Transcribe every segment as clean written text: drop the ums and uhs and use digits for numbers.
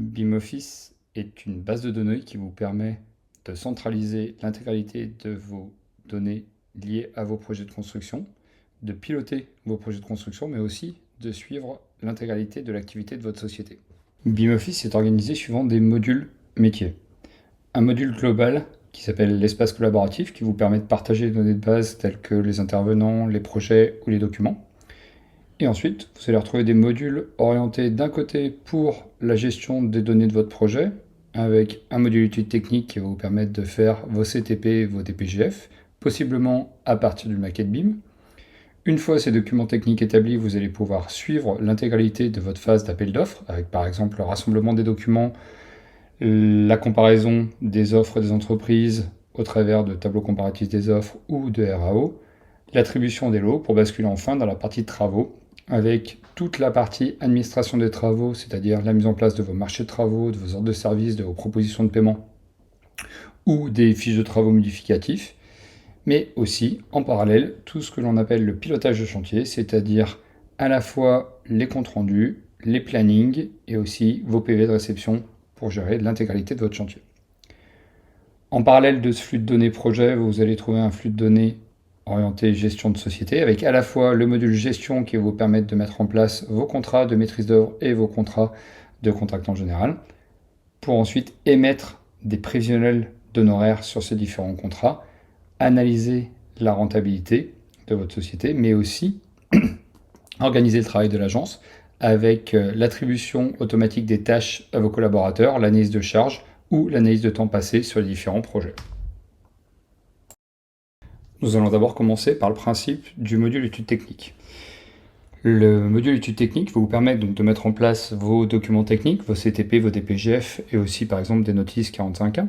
BIMoffice est une base de données qui vous permet de centraliser l'intégralité de vos données liées à vos projets de construction, de piloter vos projets de construction, mais aussi de suivre l'intégralité de l'activité de votre société. BIMoffice est organisé suivant des modules métiers. Un module global qui s'appelle l'espace collaboratif, qui vous permet de partager les données de base telles que les intervenants, les projets ou les documents. Et ensuite, vous allez retrouver des modules orientés d'un côté pour la gestion des données de votre projet, avec un module étude technique qui va vous permettre de faire vos CTP, vos DPGF, possiblement à partir du maquette BIM. Une fois ces documents techniques établis, vous allez pouvoir suivre l'intégralité de votre phase d'appel d'offres, avec par exemple le rassemblement des documents, la comparaison des offres des entreprises au travers de tableaux comparatifs des offres ou de RAO, l'attribution des lots pour basculer enfin dans la partie de travaux, avec toute la partie administration des travaux, c'est-à-dire la mise en place de vos marchés de travaux, de vos ordres de service, de vos propositions de paiement ou des fiches de travaux modificatifs, mais aussi en parallèle tout ce que l'on appelle le pilotage de chantier, c'est-à-dire à la fois les comptes rendus, les plannings et aussi vos PV de réception pour gérer l'intégralité de votre chantier. En parallèle de ce flux de données projet, vous allez trouver un flux de données orienté gestion de société, avec à la fois le module gestion qui va vous permettre de mettre en place vos contrats de maîtrise d'œuvre et vos contrats de contractant général, pour ensuite émettre des prévisionnels d'honoraires sur ces différents contrats, analyser la rentabilité de votre société, mais aussi organiser le travail de l'agence avec l'attribution automatique des tâches à vos collaborateurs, l'analyse de charges ou l'analyse de temps passé sur les différents projets. Nous allons d'abord commencer par le principe du module études techniques. Le module études techniques va vous permettre donc de mettre en place vos documents techniques, vos CTP, vos DPGF et aussi par exemple des notices 45.1.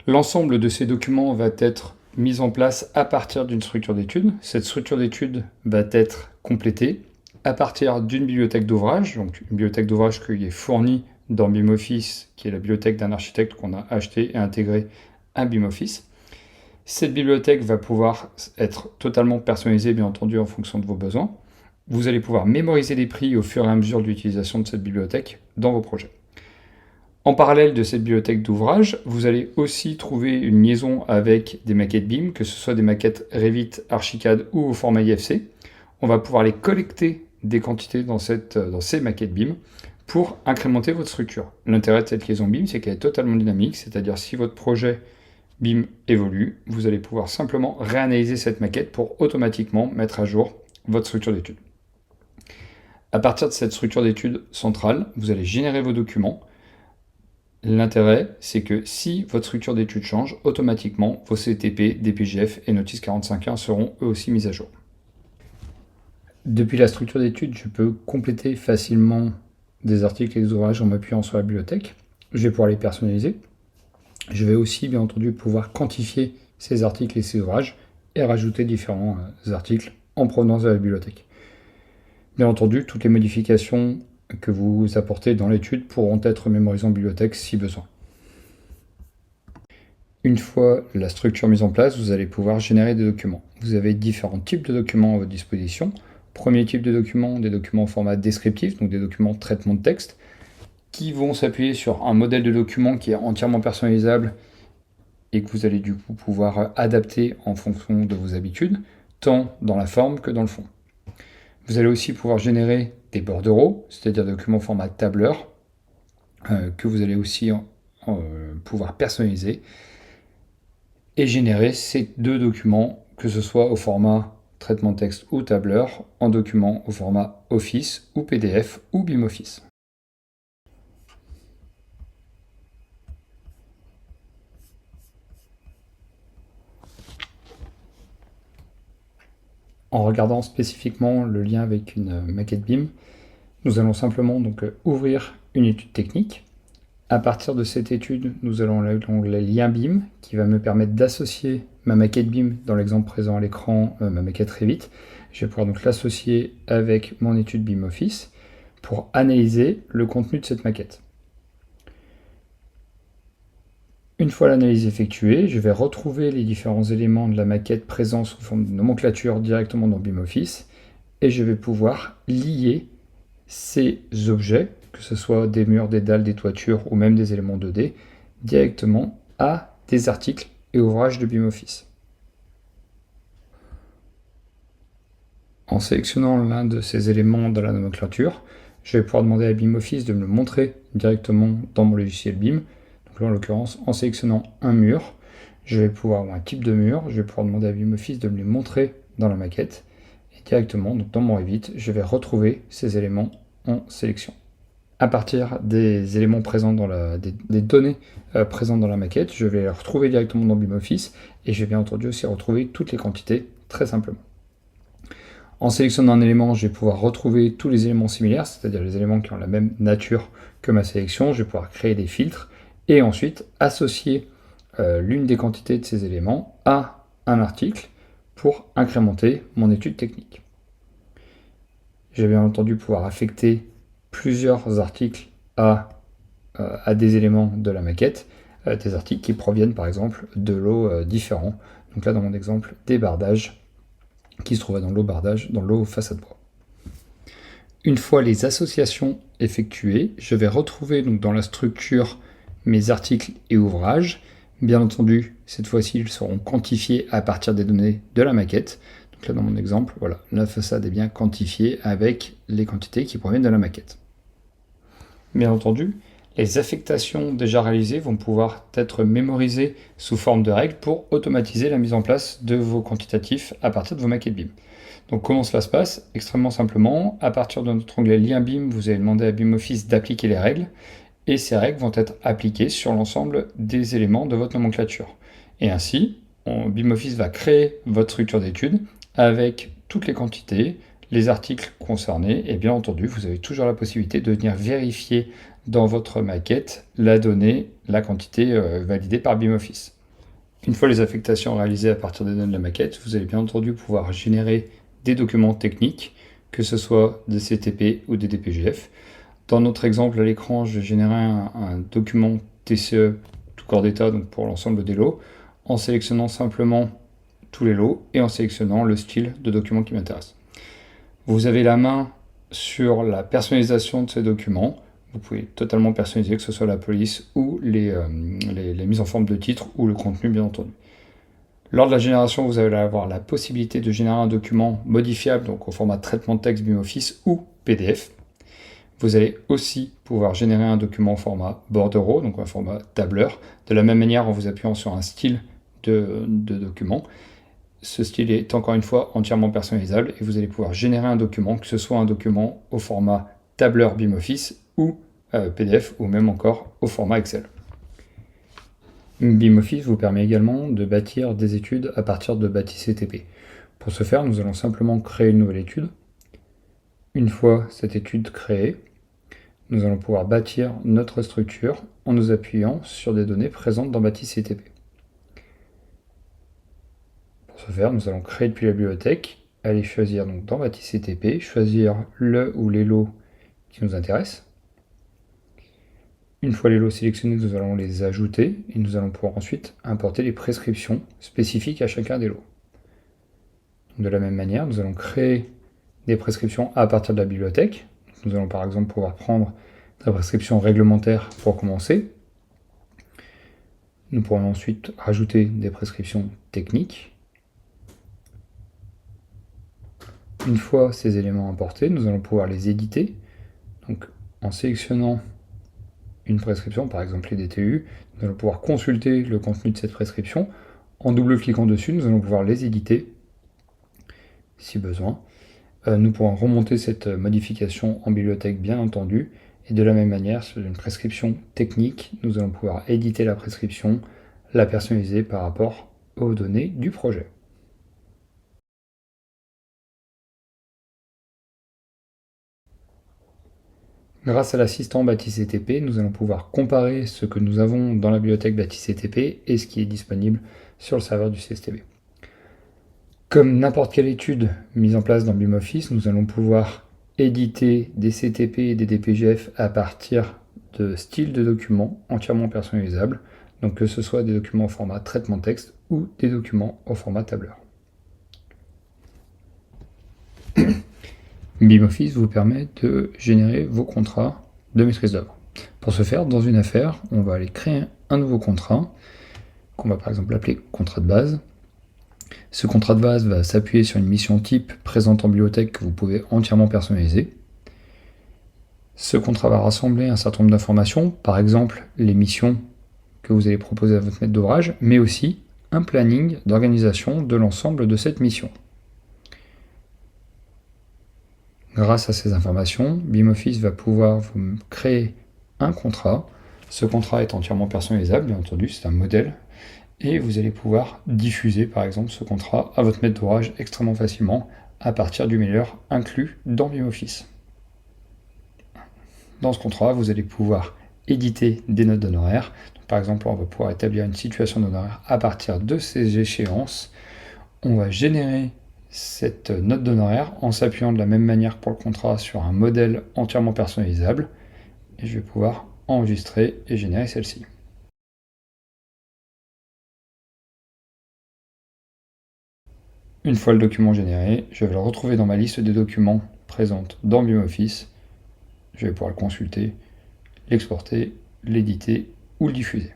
L'ensemble de ces documents va être mis en place à partir d'une structure d'études. Cette structure d'études va être complétée à partir d'une bibliothèque d'ouvrage, donc une bibliothèque d'ouvrage qui est fournie dans BIMoffice, qui est la bibliothèque d'un architecte qu'on a acheté et intégré à BIMoffice. Cette bibliothèque va pouvoir être totalement personnalisée, bien entendu, en fonction de vos besoins. Vous allez pouvoir mémoriser les prix au fur et à mesure de l'utilisation de cette bibliothèque dans vos projets. En parallèle de cette bibliothèque d'ouvrage, vous allez aussi trouver une liaison avec des maquettes BIM, que ce soit des maquettes Revit, Archicad ou au format IFC. On va pouvoir les collecter des quantités dans ces maquettes BIM pour incrémenter votre structure. L'intérêt de cette liaison BIM, c'est qu'elle est totalement dynamique, c'est-à-dire si votre projet BIM évolue, vous allez pouvoir simplement réanalyser cette maquette pour automatiquement mettre à jour votre structure d'études. À partir de cette structure d'études centrale, vous allez générer vos documents. L'intérêt, c'est que si votre structure d'études change, automatiquement, vos CTP, DPGF et notices 45.1 seront eux aussi mis à jour. Depuis la structure d'études, je peux compléter facilement des articles et des ouvrages en m'appuyant sur la bibliothèque. Je vais pouvoir les personnaliser. Je vais aussi, bien entendu, pouvoir quantifier ces articles et ces ouvrages et rajouter différents articles en provenance de la bibliothèque. Bien entendu, toutes les modifications que vous apportez dans l'étude pourront être mémorisées en bibliothèque si besoin. Une fois la structure mise en place, vous allez pouvoir générer des documents. Vous avez différents types de documents à votre disposition. Premier type de document, des documents au format descriptif, donc des documents de traitement de texte, qui vont s'appuyer sur un modèle de document qui est entièrement personnalisable et que vous allez du coup pouvoir adapter en fonction de vos habitudes, tant dans la forme que dans le fond. Vous allez aussi pouvoir générer des bordereaux, c'est-à-dire des documents au format tableur, que vous allez aussi pouvoir personnaliser et générer ces deux documents, que ce soit au format traitement de texte ou tableur, en document au format Office ou PDF ou BIMoffice. En regardant spécifiquement le lien avec une maquette BIM, nous allons simplement donc ouvrir une étude technique. À partir de cette étude, nous allons l'onglet lien BIM qui va me permettre d'associer ma maquette BIM dans l'exemple présent à l'écran, ma maquette Revit. Je vais pouvoir donc l'associer avec mon étude BIMoffice pour analyser le contenu de cette maquette. Une fois l'analyse effectuée, je vais retrouver les différents éléments de la maquette présents sous forme de nomenclature directement dans BIMoffice et je vais pouvoir lier ces objets que ce soit des murs, des dalles, des toitures ou même des éléments 2D, directement à des articles et ouvrages de BIM Office. En sélectionnant l'un de ces éléments dans la nomenclature, je vais pouvoir demander à BIM Office de me le montrer directement dans mon logiciel BIM. Donc là, en l'occurrence, en sélectionnant un mur, je vais pouvoir, ou un type de mur, je vais pouvoir demander à BIM Office de me les montrer dans la maquette. Et directement, donc dans mon Revit, je vais retrouver ces éléments en sélection. À partir des éléments présents dans des données présentes dans la maquette, je vais les retrouver directement dans BIM Office et je vais bien entendu aussi retrouver toutes les quantités très simplement. En sélectionnant un élément, je vais pouvoir retrouver tous les éléments similaires, c'est-à-dire les éléments qui ont la même nature que ma sélection. Je vais pouvoir créer des filtres et ensuite associer l'une des quantités de ces éléments à un article pour incrémenter mon étude technique. Je vais bien entendu pouvoir affecter plusieurs articles à des éléments de la maquette, des articles qui proviennent par exemple de lots différents. Donc là, dans mon exemple, des bardages qui se trouvaient dans l'eau bardage, dans l'eau façade bois. Une fois les associations effectuées, je vais retrouver donc dans la structure mes articles et ouvrages. Bien entendu, cette fois-ci, ils seront quantifiés à partir des données de la maquette. Donc là, dans mon exemple, voilà, la façade est bien quantifiée avec les quantités qui proviennent de la maquette. Bien entendu, les affectations déjà réalisées vont pouvoir être mémorisées sous forme de règles pour automatiser la mise en place de vos quantitatifs à partir de vos maquettes BIM. Donc comment cela se passe? Extrêmement simplement, à partir de notre onglet Lien BIM, vous allez demander à BIM Office d'appliquer les règles, et ces règles vont être appliquées sur l'ensemble des éléments de votre nomenclature. Et ainsi, BIM Office va créer votre structure d'étude avec toutes les quantités, les articles concernés, et bien entendu, vous avez toujours la possibilité de venir vérifier dans votre maquette la donnée, la quantité validée par BIM Office. Une fois les affectations réalisées à partir des données de la maquette, vous allez bien entendu pouvoir générer des documents techniques, que ce soit des CTP ou des DPGF. Dans notre exemple à l'écran, je vais générer un document TCE tout corps d'état, donc pour l'ensemble des lots, en sélectionnant simplement tous les lots et en sélectionnant le style de document qui m'intéresse. Vous avez la main sur la personnalisation de ces documents. Vous pouvez totalement personnaliser, que ce soit la police ou les mises en forme de titre ou le contenu, bien entendu. Lors de la génération, vous allez avoir la possibilité de générer un document modifiable, donc au format traitement de texte BIM Office ou PDF. Vous allez aussi pouvoir générer un document au format bordereau, donc un format tableur, de la même manière en vous appuyant sur un style de document. Ce style est encore une fois entièrement personnalisable et vous allez pouvoir générer un document, que ce soit un document au format tableur BIM Office ou PDF ou même encore au format Excel. BIM Office vous permet également de bâtir des études à partir de bâti CTP. Pour ce faire, nous allons simplement créer une nouvelle étude. Une fois cette étude créée, nous allons pouvoir bâtir notre structure en nous appuyant sur des données présentes dans bâti CTP. Pour ce faire, nous allons créer depuis la bibliothèque, aller choisir donc dans bâti CTP, choisir le ou les lots qui nous intéressent. Une fois les lots sélectionnés, nous allons les ajouter et nous allons pouvoir ensuite importer les prescriptions spécifiques à chacun des lots. De la même manière, nous allons créer des prescriptions à partir de la bibliothèque. Nous allons par exemple pouvoir prendre des prescriptions réglementaires pour commencer. Nous pourrons ensuite rajouter des prescriptions techniques. Une fois ces éléments importés, nous allons pouvoir les éditer. Donc, en sélectionnant une prescription, par exemple les DTU, nous allons pouvoir consulter le contenu de cette prescription. En double-cliquant dessus, nous allons pouvoir les éditer, si besoin. Nous pourrons remonter cette modification en bibliothèque, bien entendu. Et de la même manière, sur une prescription technique, nous allons pouvoir éditer la prescription, la personnaliser par rapport aux données du projet. Grâce à l'assistant bâti CTP, nous allons pouvoir comparer ce que nous avons dans la bibliothèque bâti CTP et ce qui est disponible sur le serveur du CSTB. Comme n'importe quelle étude mise en place dans BIM Office, nous allons pouvoir éditer des CTP et des DPGF à partir de styles de documents entièrement personnalisables, donc que ce soit des documents au format traitement texte ou des documents au format tableur. BIM Office vous permet de générer vos contrats de maîtrise d'œuvre. Pour ce faire, dans une affaire, on va aller créer un nouveau contrat, qu'on va par exemple appeler contrat de base. Ce contrat de base va s'appuyer sur une mission type présente en bibliothèque que vous pouvez entièrement personnaliser. Ce contrat va rassembler un certain nombre d'informations, par exemple les missions que vous allez proposer à votre maître d'ouvrage, mais aussi un planning d'organisation de l'ensemble de cette mission. Grâce à ces informations, BIM-Office va pouvoir vous créer un contrat. Ce contrat est entièrement personnalisable, bien entendu, c'est un modèle. Et vous allez pouvoir diffuser, par exemple, ce contrat à votre maître d'ouvrage extrêmement facilement à partir du mailer inclus dans BIM-Office. Dans ce contrat, vous allez pouvoir éditer des notes d'honoraires. Par exemple, on va pouvoir établir une situation d'honoraires à partir de ces échéances. On va générer cette note d'honoraires en s'appuyant de la même manière que pour le contrat sur un modèle entièrement personnalisable. Et je vais pouvoir enregistrer et générer celle-ci. Une fois le document généré, je vais le retrouver dans ma liste des documents présente dans BIM-Office. Je vais pouvoir le consulter, l'exporter, l'éditer ou le diffuser.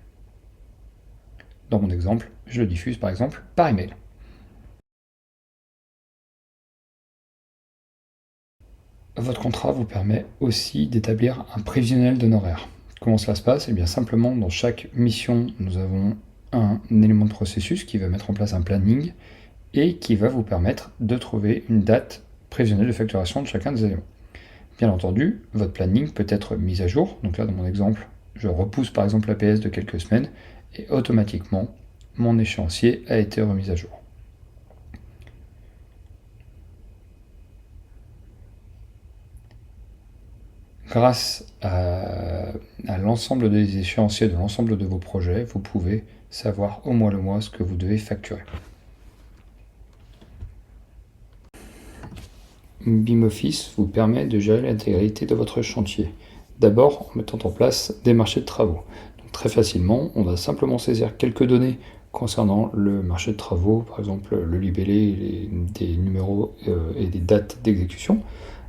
Dans mon exemple, je le diffuse par exemple par email. Votre contrat vous permet aussi d'établir un prévisionnel d'honoraires. Comment cela se passe? Eh bien simplement, dans chaque mission, nous avons un élément de processus qui va mettre en place un planning et qui va vous permettre de trouver une date prévisionnelle de facturation de chacun des éléments. Bien entendu, votre planning peut être mis à jour. Donc là, dans mon exemple, je repousse par exemple la PS de quelques semaines et automatiquement, mon échéancier a été remis à jour. Grâce à l'ensemble des échéanciers de l'ensemble de vos projets, vous pouvez savoir au mois le mois ce que vous devez facturer. BIM-Office vous permet de gérer l'intégralité de votre chantier. D'abord en mettant en place des marchés de travaux. Donc, très facilement, on va simplement saisir quelques données concernant le marché de travaux, par exemple le libellé, des numéros et des dates d'exécution.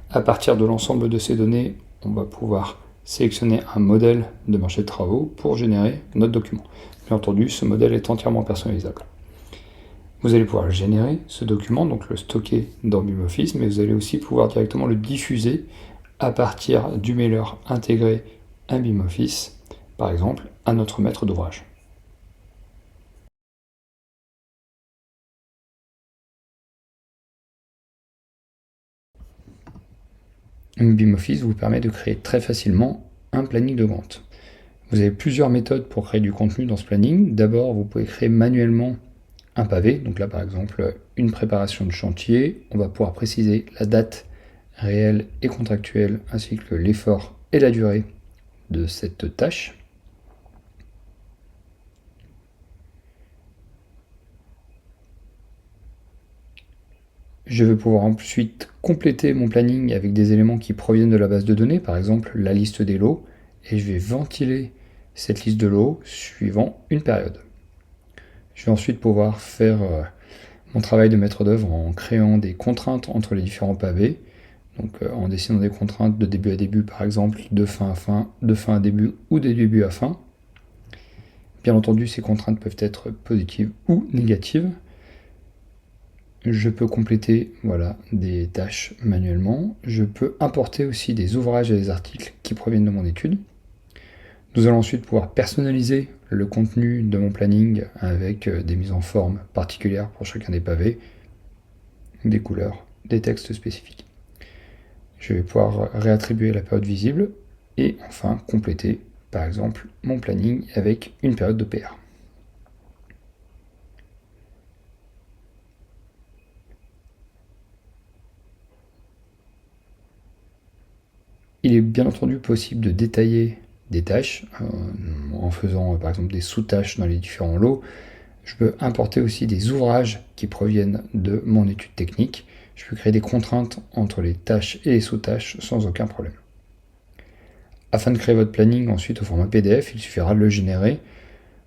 À partir de l'ensemble de ces données, on va pouvoir sélectionner un modèle de marché de travaux pour générer notre document. Bien entendu, ce modèle est entièrement personnalisable. Vous allez pouvoir générer ce document, donc le stocker dans BIM-Office, mais vous allez aussi pouvoir directement le diffuser à partir du mailer intégré à BIM-Office, par exemple à notre maître d'ouvrage. BIM-Office vous permet de créer très facilement un planning de vente. Vous avez plusieurs méthodes pour créer du contenu dans ce planning. D'abord, vous pouvez créer manuellement un pavé. Donc là, par exemple, une préparation de chantier. On va pouvoir préciser la date réelle et contractuelle, ainsi que l'effort et la durée de cette tâche. Je vais pouvoir ensuite compléter mon planning avec des éléments qui proviennent de la base de données, par exemple la liste des lots, et je vais ventiler cette liste de lots suivant une période. Je vais ensuite pouvoir faire mon travail de maître d'œuvre en créant des contraintes entre les différents pavés, donc en dessinant des contraintes de début à début, par exemple, de fin à fin, de fin à début ou de début à fin. Bien entendu, ces contraintes peuvent être positives ou négatives. Je peux compléter des tâches manuellement. Je peux importer aussi des ouvrages et des articles qui proviennent de mon étude. Nous allons ensuite pouvoir personnaliser le contenu de mon planning avec des mises en forme particulières pour chacun des pavés, des couleurs, des textes spécifiques. Je vais pouvoir réattribuer la période visible et enfin compléter par exemple mon planning avec une période de PR. Il est bien entendu possible de détailler des tâches en faisant par exemple des sous-tâches dans les différents lots. Je peux importer aussi des ouvrages qui proviennent de mon étude technique. Je peux créer des contraintes entre les tâches et les sous-tâches sans aucun problème. Afin de créer votre planning ensuite au format PDF, il suffira de le générer.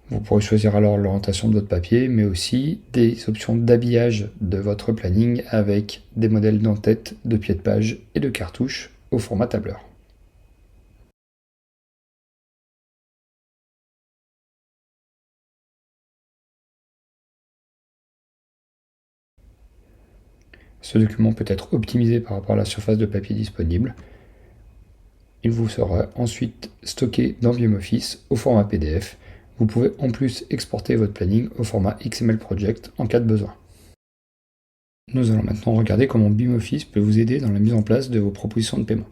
Vous pourrez choisir alors l'orientation de votre papier, mais aussi des options d'habillage de votre planning avec des modèles d'en-tête, de pied de page et de cartouches au format tableur. Ce document peut être optimisé par rapport à la surface de papier disponible. Il vous sera ensuite stocké dans BIMoffice au format PDF. Vous pouvez en plus exporter votre planning au format XML Project en cas de besoin. Nous allons maintenant regarder comment BIMoffice peut vous aider dans la mise en place de vos propositions de paiement.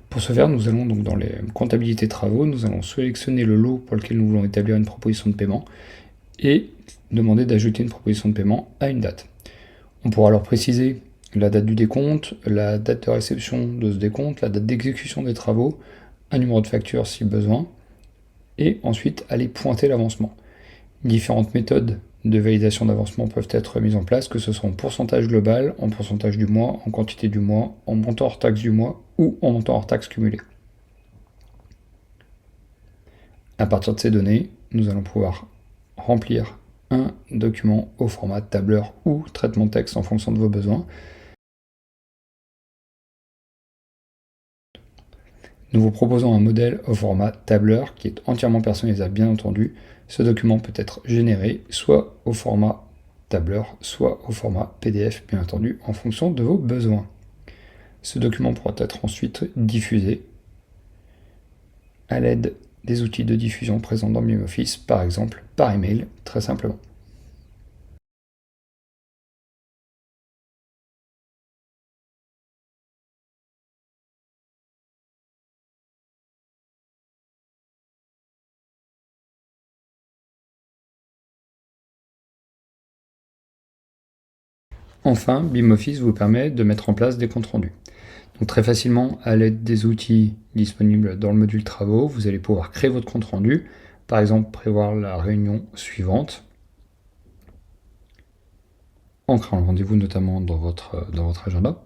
Pour ce faire, nous allons donc dans les comptabilités travaux, nous allons sélectionner le lot pour lequel nous voulons établir une proposition de paiement et demander d'ajouter une proposition de paiement à une date. On pourra alors préciser la date du décompte, la date de réception de ce décompte, la date d'exécution des travaux, un numéro de facture si besoin, et ensuite aller pointer l'avancement. Différentes méthodes de validation d'avancement peuvent être mises en place, que ce soit en pourcentage global, en pourcentage du mois, en quantité du mois, en montant hors taxe du mois ou en montant hors taxe cumulé. À partir de ces données, nous allons pouvoir remplir un document au format tableur ou traitement de texte en fonction de vos besoins. Nous vous proposons un modèle au format tableur qui est entièrement personnalisable, bien entendu. Ce document peut être généré soit au format tableur, soit au format PDF, bien entendu, en fonction de vos besoins. Ce document pourra être ensuite diffusé à l'aide des outils de diffusion présents dans BIMoffice, par exemple par email, très simplement. Enfin, BIMoffice vous permet de mettre en place des comptes rendus. Donc très facilement, à l'aide des outils disponibles dans le module travaux, vous allez pouvoir créer votre compte rendu, par exemple prévoir la réunion suivante, en créant le rendez-vous notamment dans votre agenda.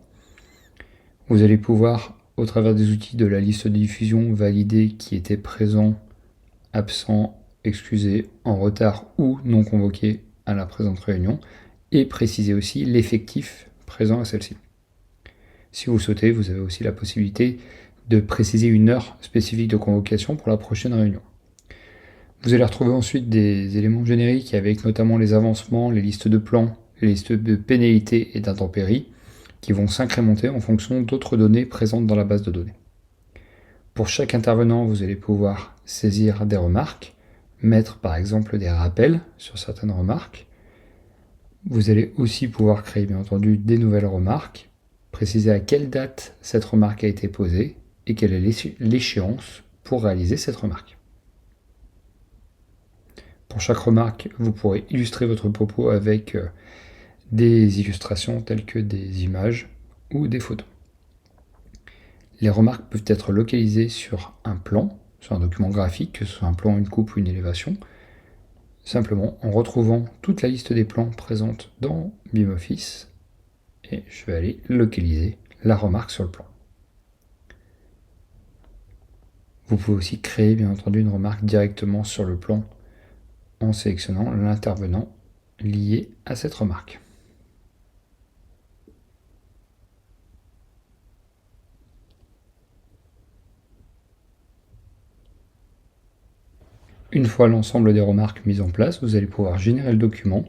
Vous allez pouvoir, au travers des outils de la liste de diffusion, valider qui était présent, absent, excusé, en retard ou non convoqué à la présente réunion, et préciser aussi l'effectif présent à celle-ci. Si vous le souhaitez, vous avez aussi la possibilité de préciser une heure spécifique de convocation pour la prochaine réunion. Vous allez retrouver ensuite des éléments génériques avec notamment les avancements, les listes de plans, les listes de pénalités et d'intempéries qui vont s'incrémenter en fonction d'autres données présentes dans la base de données. Pour chaque intervenant, vous allez pouvoir saisir des remarques, mettre par exemple des rappels sur certaines remarques. Vous allez aussi pouvoir créer bien entendu des nouvelles remarques, préciser à quelle date cette remarque a été posée et quelle est l'échéance pour réaliser cette remarque. Pour chaque remarque, vous pourrez illustrer votre propos avec des illustrations telles que des images ou des photos. Les remarques peuvent être localisées sur un plan, sur un document graphique, que ce soit un plan, une coupe ou une élévation, simplement en retrouvant toute la liste des plans présente dans BIMoffice, et je vais aller localiser la remarque sur le plan. Vous pouvez aussi créer bien entendu une remarque directement sur le plan en sélectionnant l'intervenant lié à cette remarque. Une fois l'ensemble des remarques mises en place, vous allez pouvoir générer le document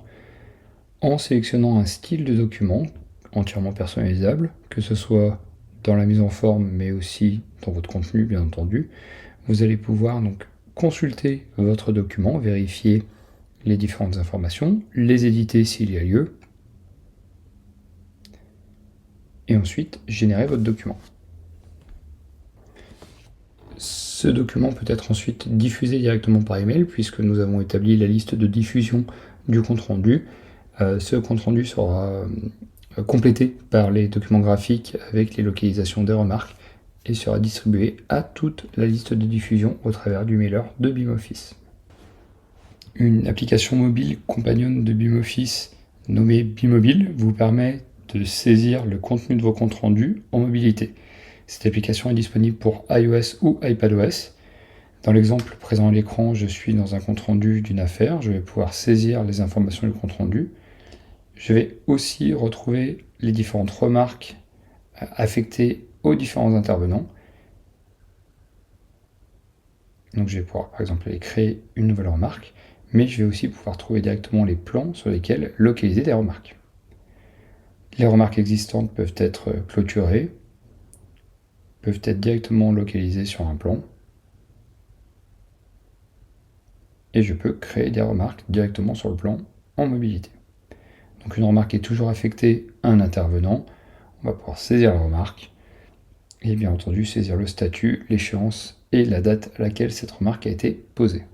en sélectionnant un style de document entièrement personnalisable, que ce soit dans la mise en forme mais aussi dans votre contenu bien entendu. Vous allez pouvoir donc consulter votre document, vérifier les différentes informations, les éditer s'il y a lieu, et ensuite générer votre document. Ce document peut être ensuite diffusé directement par email puisque nous avons établi la liste de diffusion du compte rendu. Ce compte rendu sera complété par les documents graphiques avec les localisations des remarques et sera distribué à toute la liste de diffusion au travers du mailer de BIMoffice. Une application mobile compagnonne de BIMoffice nommée BIMobile vous permet de saisir le contenu de vos comptes rendus en mobilité. Cette application est disponible pour iOS ou iPadOS. Dans l'exemple présent à l'écran, je suis dans un compte rendu d'une affaire. Je vais pouvoir saisir les informations du compte rendu. Je vais aussi retrouver les différentes remarques affectées aux différents intervenants. Donc je vais pouvoir par exemple aller créer une nouvelle remarque, mais je vais aussi pouvoir trouver directement les plans sur lesquels localiser des remarques. Les remarques existantes peuvent être clôturées, peuvent être directement localisées sur un plan. Et je peux créer des remarques directement sur le plan en mobilité. Donc une remarque est toujours affectée à un intervenant. On va pouvoir saisir la remarque et bien entendu saisir le statut, l'échéance et la date à laquelle cette remarque a été posée.